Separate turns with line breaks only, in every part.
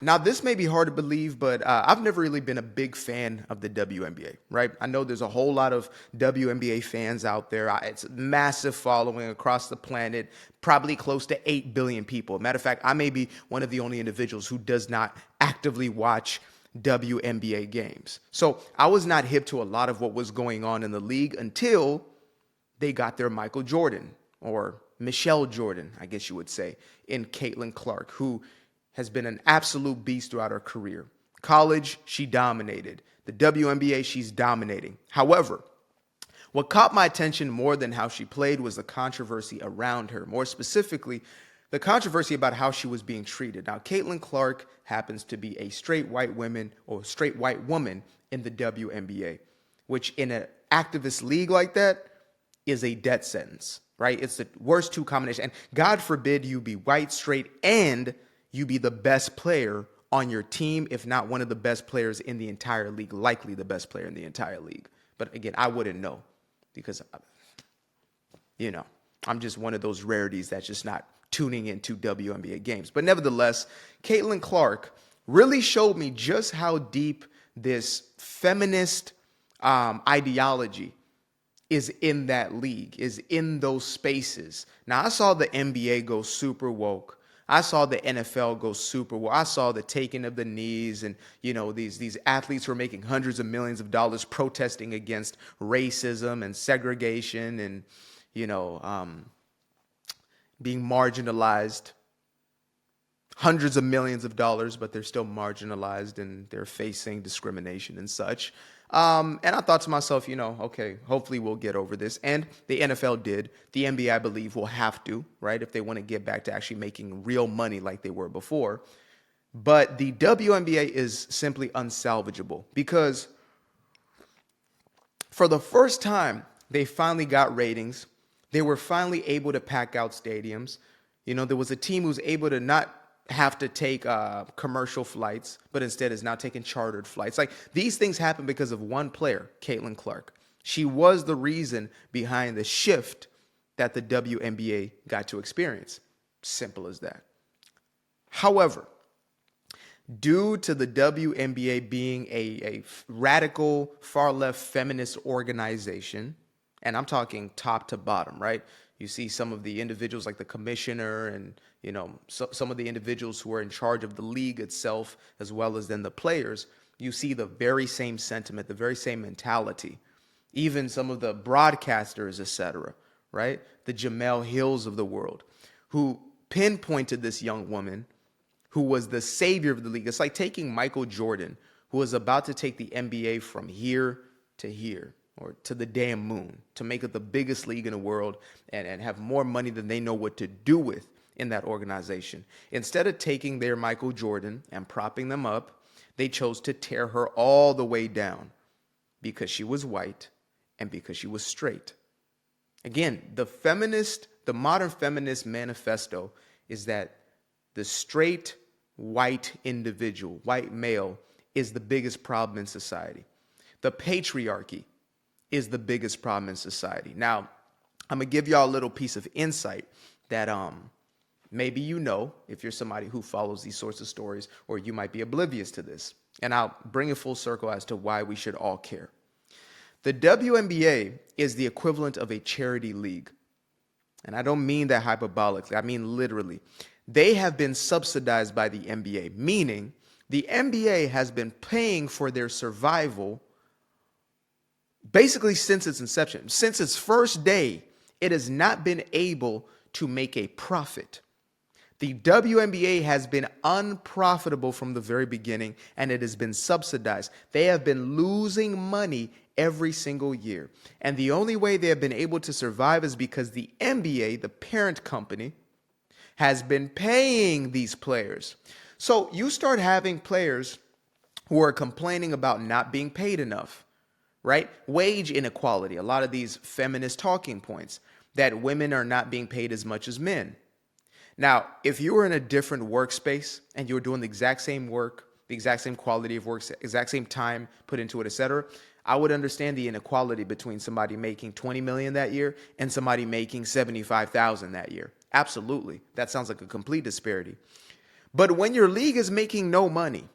Now, this may be hard to believe, but I've never really been a big fan of the WNBA, right? I know there's a whole lot of WNBA fans out there. It's a massive following across the planet, probably close to 8 billion people. Matter of fact, I may be one of the only individuals who does not actively watch WNBA games. So I was not hip to a lot of what was going on in the league until they got their Michael Jordan, or Michelle Jordan, I guess you would say, in Caitlin Clark, who has been an absolute beast throughout her career. College, she dominated. The WNBA, she's dominating. However, what caught my attention more than how she played was the controversy around her. More specifically, the controversy about how she was being treated. Now, Caitlin Clark happens to be a straight white woman in the WNBA, which in an activist league like that is a death sentence, right? It's the worst two combination. And God forbid you be white, straight, and you be the best player on your team, if not one of the best players in the entire league, likely the best player in the entire league. But again, I wouldn't know because, I'm just one of those rarities that's just not tuning into WNBA games. But nevertheless, Caitlin Clark really showed me just how deep this feminist ideology is in that league, is in those spaces. Now, I saw the NBA go super woke. I saw the NFL go super woke. I saw the taking of the knees, and these athletes were making hundreds of millions of dollars protesting against racism and segregation, and being marginalized. Hundreds of millions of dollars, but they're still marginalized and they're facing discrimination and such. And I thought to myself, okay, hopefully we'll get over this. And the NFL did. The NBA, I believe, will have to, right, if they want to get back to actually making real money like they were before. But the WNBA is simply unsalvageable because for the first time, they finally got ratings. They were finally able to pack out stadiums. There was a team who was able to not have to take commercial flights, but instead is now taking chartered flights. Like, these things happen because of one player, Caitlin Clark. She was the reason behind the shift that the WNBA got to experience. Simple as that. However, due to the WNBA being a radical, far-left feminist organization, and I'm talking top to bottom, right? You see some of the individuals like the commissioner and, some of the individuals who are in charge of the league itself, as well as then the players. You see the very same sentiment, the very same mentality. Even some of the broadcasters, etc., right? The Jamel Hills of the world, who pinpointed this young woman who was the savior of the league. It's like taking Michael Jordan, who was about to take the NBA from here to here, or to the damn moon, to make it the biggest league in the world and have more money than they know what to do with in that organization. Instead of taking their Michael Jordan and propping them up, they chose to tear her all the way down because she was white and because she was straight. Again, the modern feminist manifesto is that the straight white individual, white male, is the biggest problem in society. The patriarchy is the biggest problem in society. Now, I'm going to give y'all a little piece of insight that maybe if you're somebody who follows these sorts of stories, or you might be oblivious to this. And I'll bring it full circle as to why we should all care. The WNBA is the equivalent of a charity league. And I don't mean that hyperbolically. I mean literally. They have been subsidized by the NBA, meaning the NBA has been paying for their survival basically since its inception. Since its first day, it has not been able to make a profit. The WNBA has been unprofitable from the very beginning, and it has been subsidized. They have been losing money every single year. And the only way they have been able to survive is because the NBA, the parent company, has been paying these players. So you start having players who are complaining about not being paid enough, right? Wage inequality, a lot of these feminist talking points, that women are not being paid as much as men. Now, if you were in a different workspace and you were doing the exact same work, the exact same quality of work, exact same time put into it, etc., I would understand the inequality between somebody making 20 million that year and somebody making 75,000 that year. Absolutely. That sounds like a complete disparity. But when your league is making no money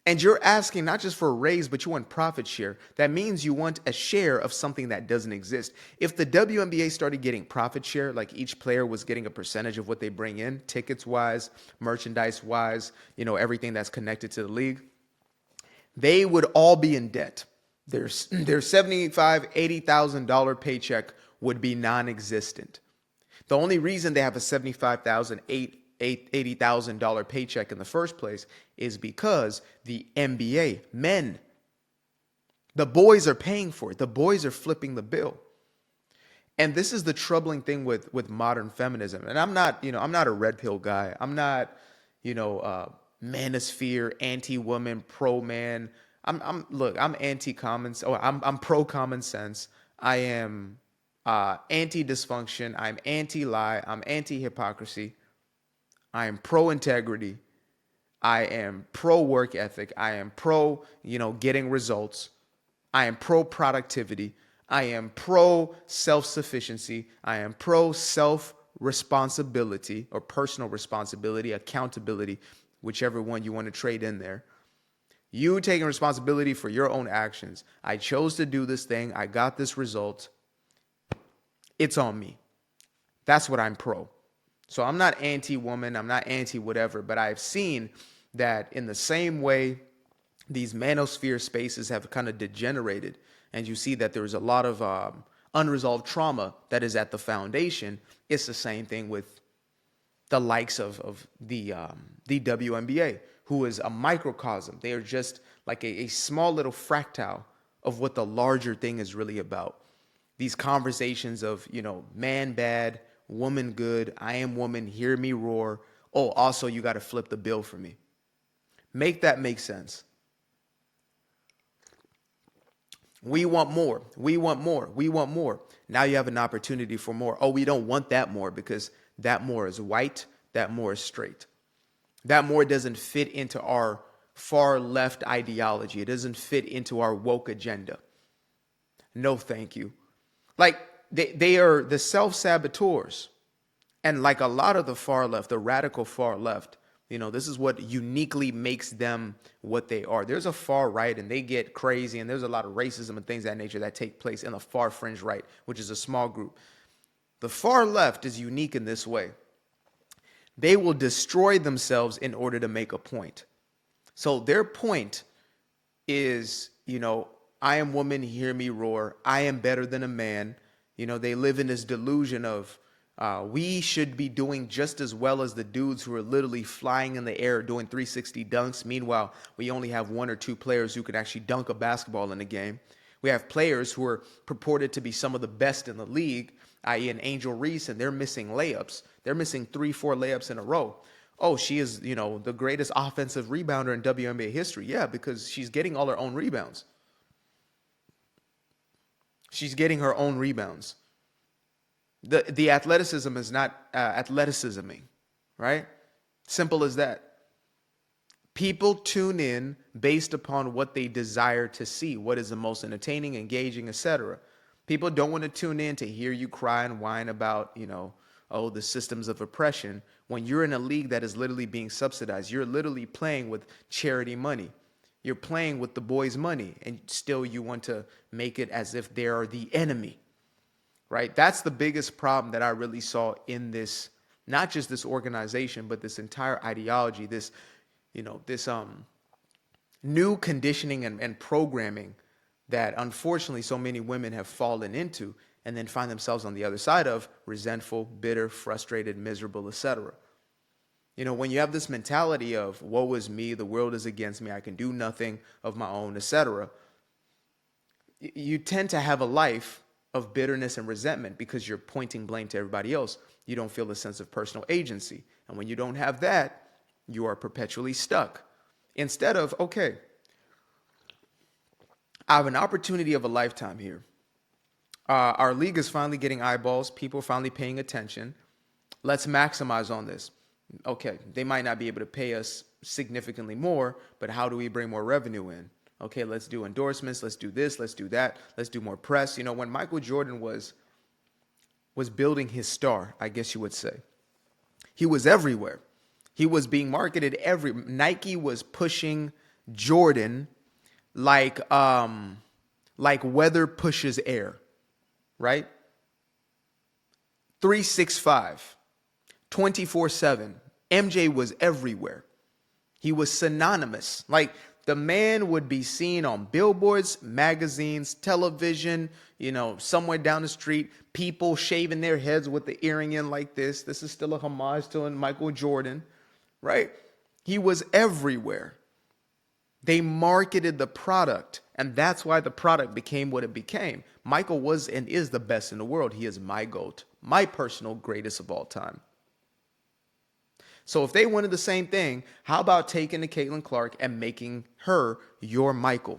and you're asking not just for a raise, but you want profit share, that means you want a share of something that doesn't exist. If the WNBA started getting profit share, like each player was getting a percentage of what they bring in, tickets wise, merchandise wise, everything that's connected to the league, they would all be in debt. Their $75,000, $80,000 paycheck would be non-existent. The only reason they have a $75,000, $80,000 paycheck in the first place is because the NBA, men, the boys are paying for it. The boys are flipping the bill. And this is the troubling thing with modern feminism. And I'm not a red pill guy. I'm not, manosphere, anti-woman, pro-man. I'm anti-common. I'm pro-common sense. I am anti-dysfunction. I'm anti-lie. I'm anti-hypocrisy. I am pro-integrity. I am pro-work ethic. I am pro, getting results. I am pro-productivity. I am pro-self-sufficiency. I am pro-self-responsibility or personal responsibility, accountability, whichever one you want to trade in there. You taking responsibility for your own actions. I chose to do this thing. I got this result. It's on me. That's what I'm pro. So I'm not anti-woman. I'm not anti-whatever, but I've seen that in the same way these manosphere spaces have kind of degenerated, and you see that there's a lot of unresolved trauma that is at the foundation. It's the same thing with the likes of the WNBA, who is a microcosm. They are just like a small little fractal of what the larger thing is really about. These conversations of, man bad, woman good, I am woman, hear me roar. Oh, also you got to flip the bill for me. Make that make sense. We want more. We want more. We want more. Now you have an opportunity for more. Oh, we don't want that more because that more is white. That more is straight. That more doesn't fit into our far left ideology. It doesn't fit into our woke agenda. No, thank you. Like they are the self-saboteurs. And like a lot of the far left, the radical far left, this is what uniquely makes them what they are. There's a far right and they get crazy, and there's a lot of racism and things of that nature that take place in the far fringe right, which is a small group. The far left is unique in this way. They will destroy themselves in order to make a point. So their point is, I am woman, hear me roar. I am better than a man. They live in this delusion of, we should be doing just as well as the dudes who are literally flying in the air doing 360 dunks. Meanwhile, we only have one or two players who can actually dunk a basketball in a game. We have players who are purported to be some of the best in the league, i.e. an Angel Reese, and they're missing layups. They're missing 3-4 layups in a row. Oh, she is, the greatest offensive rebounder in WNBA history. Yeah, because she's getting all her own rebounds. She's getting her own rebounds. The athleticism is not athleticisming, right? Simple as that. People tune in based upon what they desire to see, what is the most entertaining, engaging, etc. People don't want to tune in to hear you cry and whine about, the systems of oppression. When you're in a league that is literally being subsidized, you're literally playing with charity money. You're playing with the boys' money, and still you want to make it as if they are the enemy. Right? That's the biggest problem that I really saw in this, not just this organization, but this entire ideology, this new conditioning and programming that unfortunately so many women have fallen into and then find themselves on the other side of resentful, bitter, frustrated, miserable, etc. When you have this mentality of woe is me, the world is against me, I can do nothing of my own, etc., you tend to have a life of bitterness and resentment because you're pointing blame to everybody else. You don't feel a sense of personal agency. And when you don't have that, you are perpetually stuck. Instead of, okay, I have an opportunity of a lifetime here. Our league is finally getting eyeballs. People are finally paying attention. Let's maximize on this. Okay, they might not be able to pay us significantly more, but how do we bring more revenue in? Okay, let's do endorsements. Let's do this. Let's do that. Let's do more press. When Michael Jordan was building his star, I guess you would say, He was everywhere. He was being marketed Nike was pushing Jordan like weather pushes air, right? 365, 24/7. MJ was everywhere. He was synonymous. Like, the man would be seen on billboards, magazines, television, somewhere down the street, people shaving their heads with the earring in like this. This is still a homage to Michael Jordan, right? He was everywhere. They marketed the product, and that's why the product became what it became. Michael was and is the best in the world. He is my GOAT, my personal greatest of all time. So if they wanted the same thing, how about taking the Caitlin Clark and making her your Michael?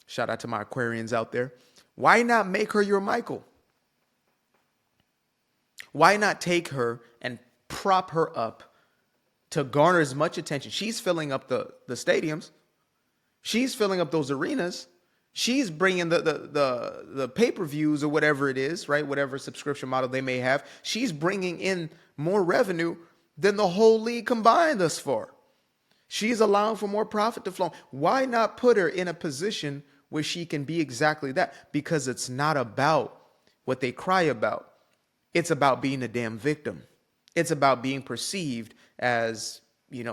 Shout out to my Aquarians out there. Why not make her your Michael? Why not take her and prop her up to garner as much attention? She's filling up the stadiums. She's filling up those arenas. She's bringing the pay-per-views or whatever it is, right? Whatever subscription model they may have. She's bringing in more revenue than the whole league combined thus far. She's allowing for more profit to flow. Why not put her in a position where she can be exactly that? Because it's not about what they cry about. It's about being a damn victim. It's about being perceived as,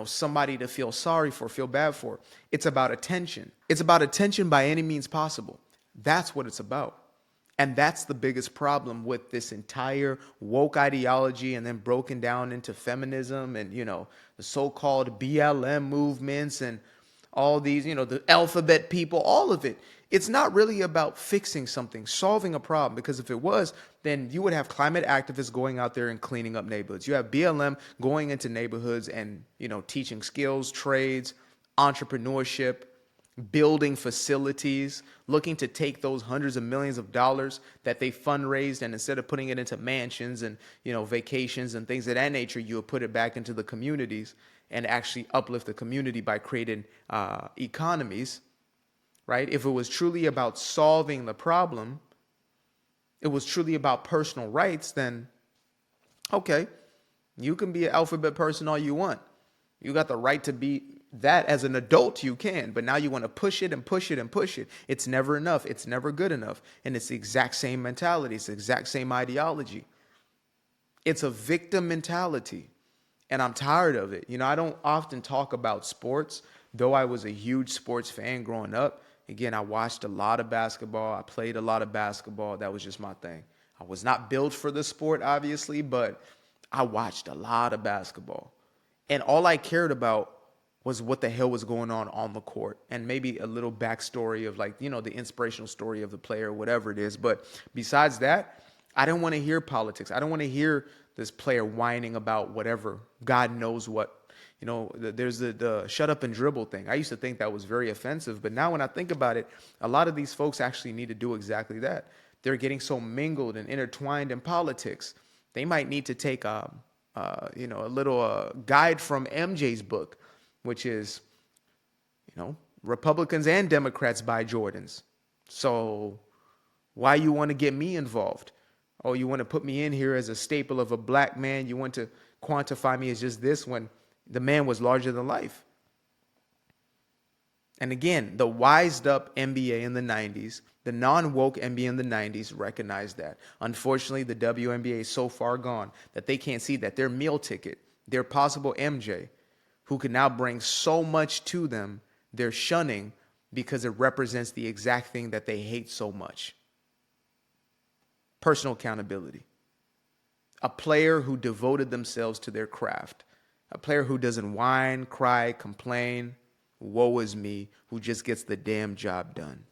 somebody to feel sorry for, feel bad for. It's about attention. It's about attention by any means possible. That's what it's about. And that's the biggest problem with this entire woke ideology, and then broken down into feminism and, the so-called BLM movements and all these, the alphabet people, all of it. It's not really about fixing something, solving a problem, because if it was, then you would have climate activists going out there and cleaning up neighborhoods. You have BLM going into neighborhoods and, teaching skills, trades, entrepreneurship, building facilities, looking to take those hundreds of millions of dollars that they fundraised, and instead of putting it into mansions and, vacations and things of that nature, you would put it back into the communities and actually uplift the community by creating economies, right? If it was truly about solving the problem, it was truly about personal rights, then, okay, you can be an alphabet person all you want. You got the right to be that as an adult, you can, but now you want to push it and push it and push it. It's never enough. It's never good enough. And it's the exact same mentality. It's the exact same ideology. It's a victim mentality. And I'm tired of it. I don't often talk about sports, though I was a huge sports fan growing up. Again, I watched a lot of basketball. I played a lot of basketball. That was just my thing. I was not built for the sport, obviously, but I watched a lot of basketball. And all I cared about was what the hell was going on the court, and maybe a little backstory of the inspirational story of the player, whatever it is. But besides that, I didn't want to hear politics. I don't want to hear this player whining about whatever, God knows what. There's the shut up and dribble thing. I used to think that was very offensive, but now when I think about it, a lot of these folks actually need to do exactly that. They're getting so mingled and intertwined in politics. They might need to take a little guide from MJ's book, which is, Republicans and Democrats buy Jordans. So why you want to get me involved? Oh, you want to put me in here as a staple of a black man? You want to quantify me as just this, when the man was larger than life? And again, the wised up NBA in the 90s, the non-woke NBA in the 90s recognized that. Unfortunately, the WNBA is so far gone that they can't see that their meal ticket, their possible MJ, who can now bring so much to them, they're shunning because it represents the exact thing that they hate so much. Personal accountability. A player who devoted themselves to their craft. A player who doesn't whine, cry, complain, woe is me, who just gets the damn job done.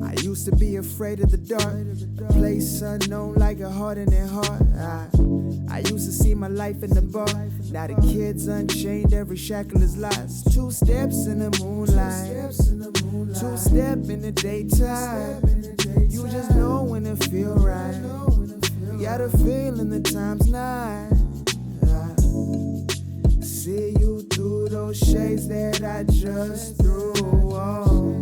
I used to be afraid of the dark, place unknown like a heart in their heart. I used to see my life in the bar. Now the kids unchained, every shackle is lost. 2 steps in the moonlight, 2 step in the daytime. You just know when it feel right. You got a feeling the time's not. See you through those shades that I just threw on.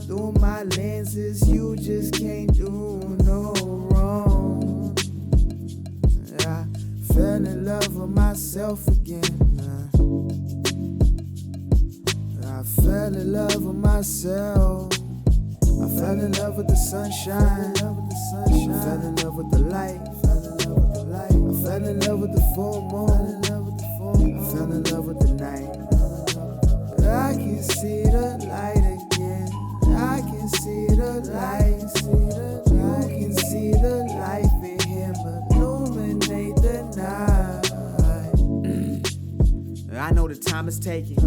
Through my lenses, you just can't do no wrong. fell in love with myself again. I fell in love with myself. I fell in love with the sunshine. I fell in love with the light. I fell in love with the full moon. I fell in love with the night. I can see the light again. I can see the light. You can see the life in him illuminate the night. I know the time is taking.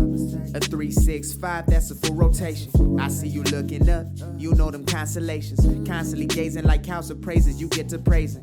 A 3-6-5, that's a full rotation. I see you looking up, you know them constellations. Constantly gazing like house of praises, you get to praising.